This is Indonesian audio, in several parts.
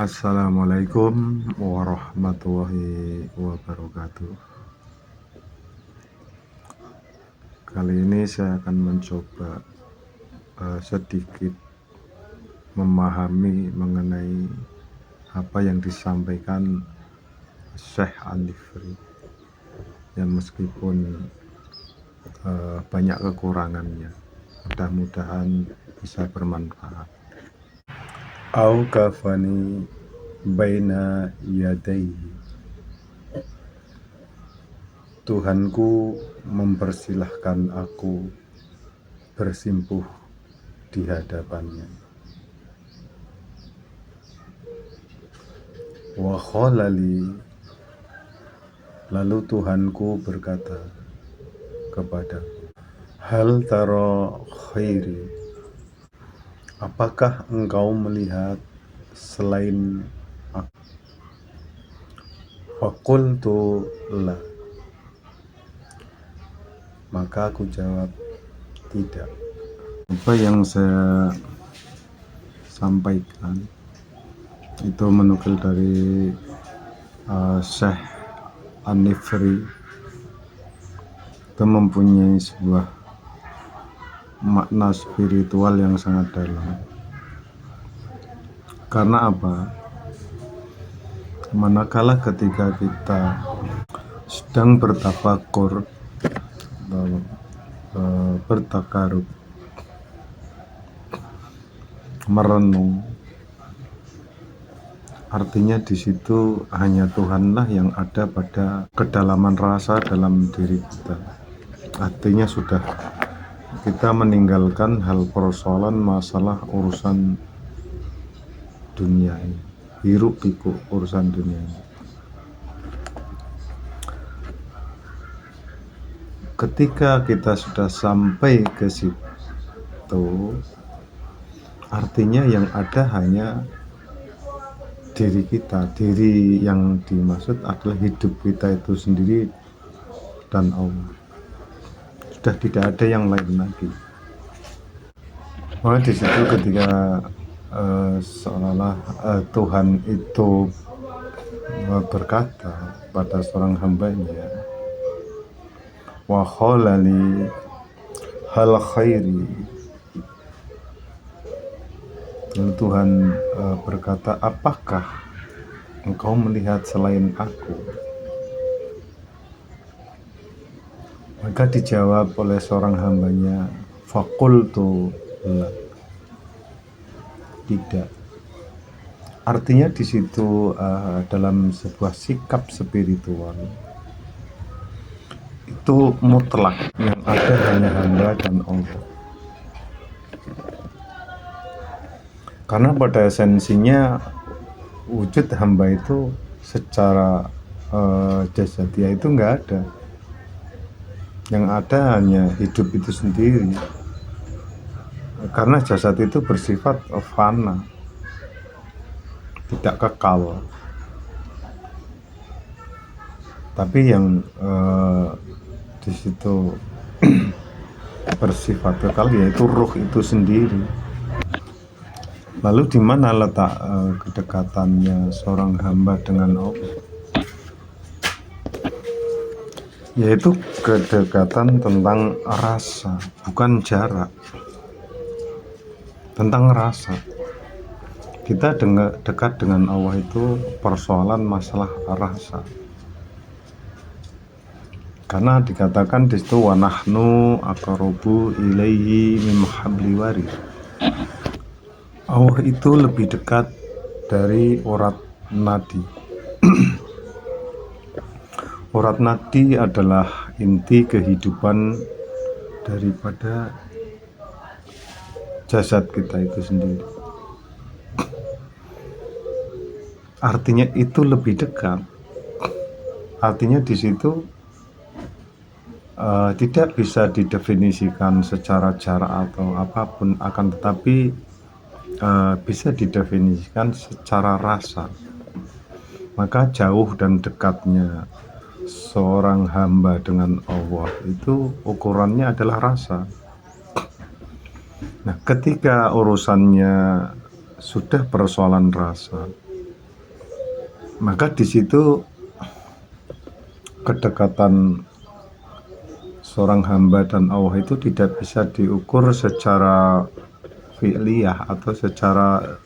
Assalamualaikum warahmatullahi wabarakatuh. Kali ini saya akan mencoba sedikit memahami mengenai apa yang disampaikan Syekh An-Nifri, yang meskipun banyak kekurangannya, mudah-mudahan bisa bermanfaat. Au kafani baina yadaihi, Tuhanku mempersilahkan aku bersimpuh di hadapannya. Wa khalali, lalu Tuhanku berkata kepadaku, hal tara khairi, apakah engkau melihat selain aku? Faqultu la, maka aku jawab tidak. Apa yang saya sampaikan itu menukil dari Syekh An-Nifri, itu mempunyai sebuah makna spiritual yang sangat dalam. Karena apa? Manakala ketika kita sedang bertafakur atau bertakarub, merenung, artinya di situ hanya Tuhanlah yang ada pada kedalaman rasa dalam diri kita. Artinya sudah kita meninggalkan hal persoalan masalah urusan dunia ini, hiruk pikuk urusan dunia ini. Ketika kita sudah sampai ke situ, artinya yang ada hanya diri kita. Diri yang dimaksud adalah hidup kita itu sendiri dan Allah. Sudah tidak ada yang lain lagi. Maka di situ ketika seolah-olah Tuhan itu berkata pada seorang hambanya, wa khalali hal khairi, lalu Tuhan berkata, apakah engkau melihat selain aku? Maka dijawab oleh seorang hambanya, faqultu la, tidak. Artinya di situ dalam sebuah sikap spiritual itu mutlak, yang ada hanya hamba dan Allah. Karena pada esensinya wujud hamba itu secara jasadiah itu enggak ada. Yang ada hanya hidup itu sendiri. Karena jasad itu bersifat fana, tidak kekal. Tapi yang di situ bersifat kekal yaitu ruh itu sendiri. Lalu di mana letak kedekatannya seorang hamba dengan Allah? Yaitu kedekatan tentang rasa, bukan jarak. Tentang rasa. Kita dekat dengan Allah itu persoalan masalah rasa. Karena dikatakan di situ wa nahnu aqrabu ilaihi min hablil warid. Allah itu lebih dekat dari urat nadi. Urat nadi adalah inti kehidupan daripada jasad kita itu sendiri. Artinya itu lebih dekat. Artinya di situ tidak bisa didefinisikan secara jarak atau apapun, akan tetapi bisa didefinisikan secara rasa. Maka jauh dan dekatnya seorang hamba dengan Allah itu ukurannya adalah rasa. Nah, ketika urusannya sudah persoalan rasa, Maka di situ kedekatan seorang hamba dan Allah itu tidak bisa diukur secara fi'liyah atau secara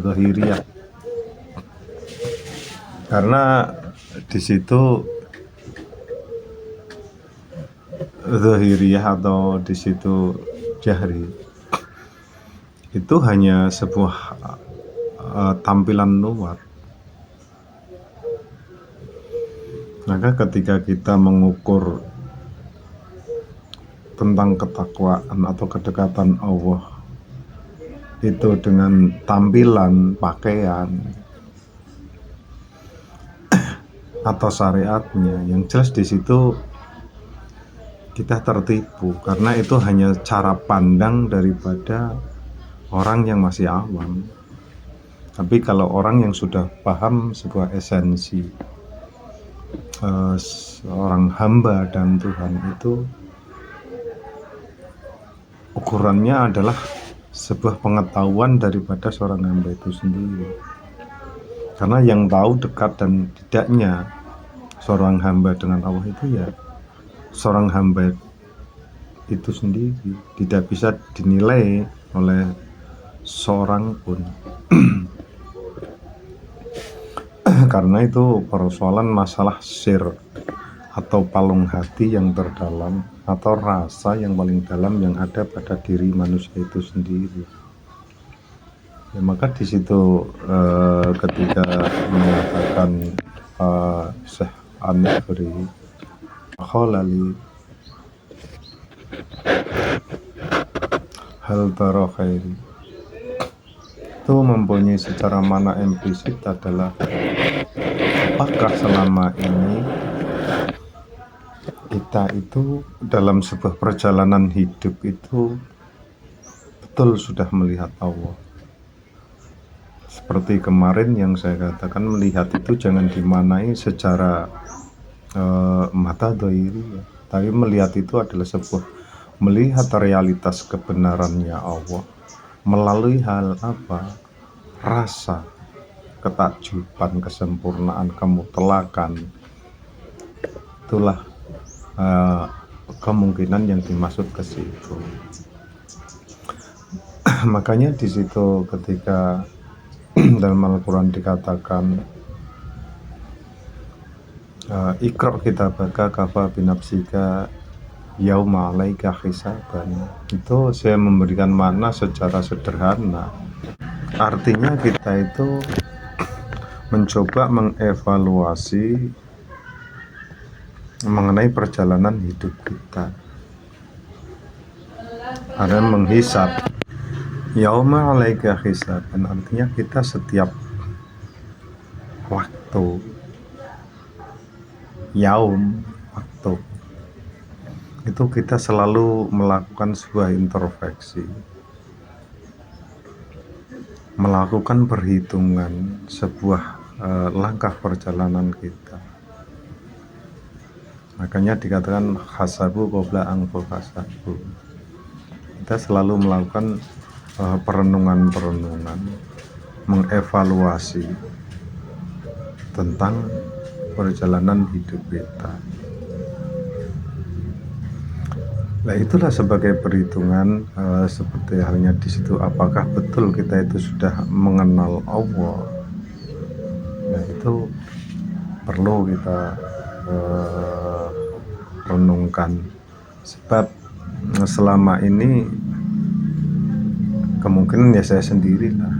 zahiriyah, karena di situ zahiriyah atau di situ jahri itu hanya sebuah tampilan luar. Maka ketika kita mengukur tentang ketakwaan atau kedekatan Allah itu dengan tampilan pakaian atau syariatnya, yang jelas di situ kita tertipu, karena itu hanya cara pandang daripada orang yang masih awam. Tapi kalau orang yang sudah paham sebuah esensi seorang hamba dan Tuhan, itu ukurannya adalah sebuah pengetahuan daripada seorang hamba itu sendiri. Karena yang tahu dekat dan tidaknya seorang hamba dengan Allah itu ya seorang hamba itu sendiri, tidak bisa dinilai oleh seorang pun. Karena itu persoalan masalah sir atau palung hati yang terdalam atau rasa yang paling dalam yang ada pada diri manusia itu sendiri. Ya, maka di situ ketika mengatakan Syekh An-Nafri kholali hal tara khairi, itu mempunyai secara mana implisit adalah apakah selama ini kita itu dalam sebuah perjalanan hidup itu betul sudah melihat Allah. Seperti kemarin yang saya katakan, melihat itu jangan dimanai secara mata dhairi, tapi melihat itu adalah sebuah melihat realitas kebenarannya Allah melalui hal apa? Rasa ketakjuban, kesempurnaan, kemutlakan. Itulah kemungkinan yang dimaksud ke situ. Makanya di situ ketika dalam Al-Quran dikatakan Iqra' kitabaka kafa binafsika yauma 'alaika hisaban, itu saya memberikan makna secara sederhana. Artinya kita itu mencoba mengevaluasi mengenai perjalanan hidup kita, ada menghisap. Yauma 'alaika hisaban artinya kita setiap waktu, yaum waktu itu kita selalu melakukan sebuah introspeksi, melakukan perhitungan sebuah langkah perjalanan kita. Makanya dikatakan hasabu qabla an tuhasabu. Kita selalu melakukan perenungan-perenungan, mengevaluasi tentang perjalanan hidup kita. Nah, itulah sebagai perhitungan seperti halnya di situ, apakah betul kita itu sudah mengenal Allah. Nah, itu perlu kita renungkan, sebab selama ini kemungkinan ya saya sendiri lah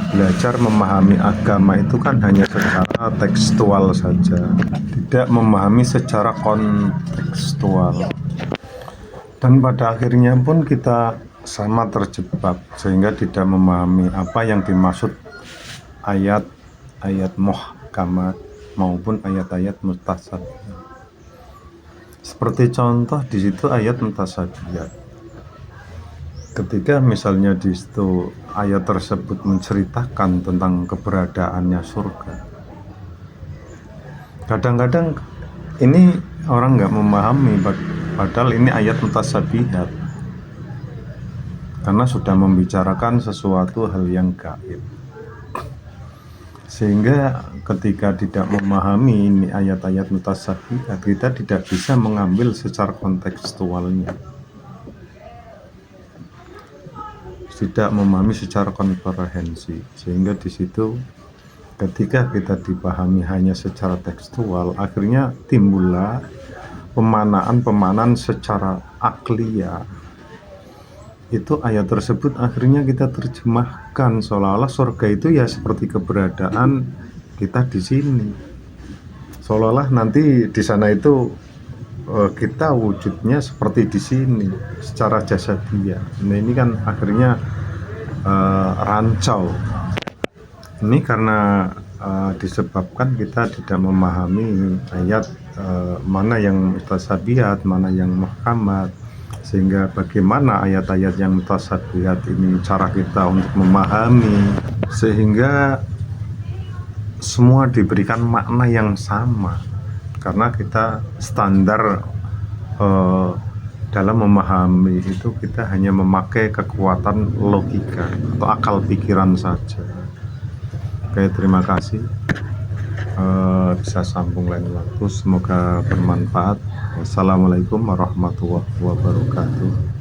belajar memahami agama itu kan hanya secara tekstual saja, tidak memahami secara kontekstual, dan pada akhirnya pun kita sama terjebak sehingga tidak memahami apa yang dimaksud ayat-ayat muhkamat maupun ayat-ayat mutasabihah. Seperti contoh di situ ayat mutasabihah. Ketika misalnya di situ ayat tersebut menceritakan tentang keberadaannya surga, kadang-kadang ini orang nggak memahami, padahal ini ayat mutasabihat, karena sudah membicarakan sesuatu hal yang gaib. Sehingga ketika tidak memahami ini ayat-ayat mutasyabihat, kita tidak bisa mengambil secara kontekstualnya, tidak memahami secara komprehensi, sehingga di situ ketika kita dipahami hanya secara tekstual, akhirnya timbullah pemanaan secara akliyah. Itu ayat tersebut akhirnya kita terjemahkan seolah-olah surga itu ya seperti keberadaan kita di sini, seolah-olah nanti di sana itu kita wujudnya seperti di sini secara jasadiah. Nah ini kan akhirnya rancau. Ini karena disebabkan kita tidak memahami ayat mana yang mutasyabihat, mana yang muhkamat, sehingga bagaimana ayat-ayat yang mutasyabihat ini cara kita untuk memahami, sehingga semua diberikan makna yang sama, karena kita standar dalam memahami itu kita hanya memakai kekuatan logika atau akal pikiran saja. Oke, terima kasih. Bisa sambung lain waktu, semoga bermanfaat. Wassalamualaikum warahmatullahi wabarakatuh.